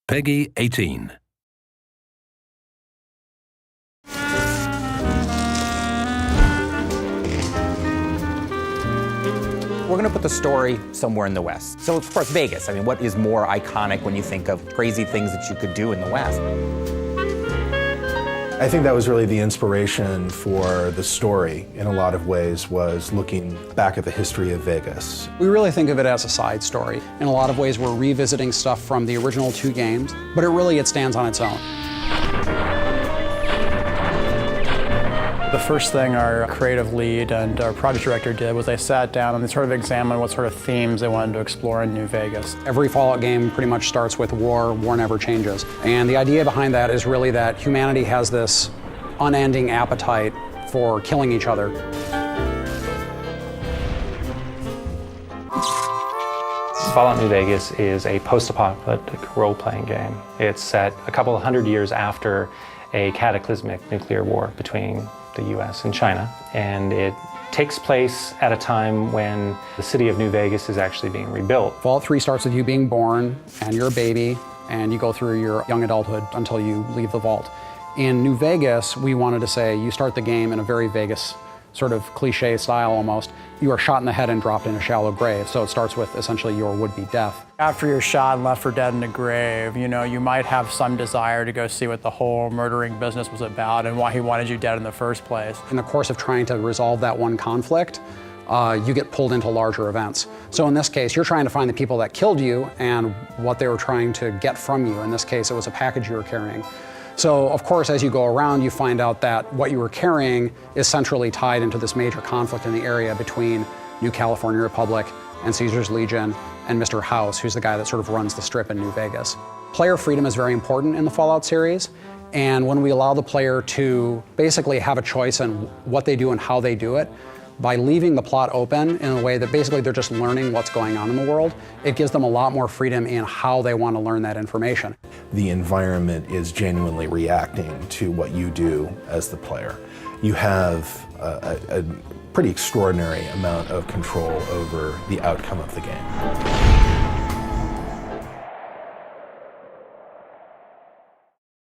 Peggy 18. We're going to put the story somewhere in the West. So, of course, Vegas. I mean, what is more iconic when you think of crazy things that you could do in the West? I think that was really the inspiration for the story, in a lot of ways, was looking back at the history of Vegas. We really think of it as a side story. In a lot of ways, we're revisiting stuff from the original 2 games, but it stands on its own. The first thing our creative lead and our project director did was they sat down and they sort of examined what sort of themes they wanted to explore in New Vegas. Every Fallout game pretty much starts with war never changes. And the idea behind that is really that humanity has this unending appetite for killing each other. Fallout New Vegas is a post-apocalyptic role-playing game. It's set a couple of hundred years after a cataclysmic nuclear war between the US and China, and it takes place at a time when the city of New Vegas is actually being rebuilt. Fallout 3 starts with you being born, and you're a baby, and you go through your young adulthood until you leave the vault. In New Vegas, we wanted to say you start the game in a very Vegas sort of cliche style almost. You are shot in the head and dropped in a shallow grave, so it starts with essentially your would-be death. After you're shot and left for dead in a grave, you might have some desire to go see what the whole murdering business was about and why he wanted you dead in the first place. In the course of trying to resolve that one conflict, you get pulled into larger events. So in this case, you're trying to find the people that killed you and what they were trying to get from you. In this case, it was a package you were carrying. So, of course, as you go around, you find out that what you were carrying is centrally tied into this major conflict in the area between New California Republic and Caesar's Legion and Mr. House, who's the guy that sort of runs the strip in New Vegas. Player freedom is very important in the Fallout series, and when we allow the player to basically have a choice in what they do and how they do it, by leaving the plot open in a way that basically they're just learning what's going on in the world, it gives them a lot more freedom in how they want to learn that information. The environment is genuinely reacting to what you do as the player. You have a pretty extraordinary amount of control over the outcome of the game.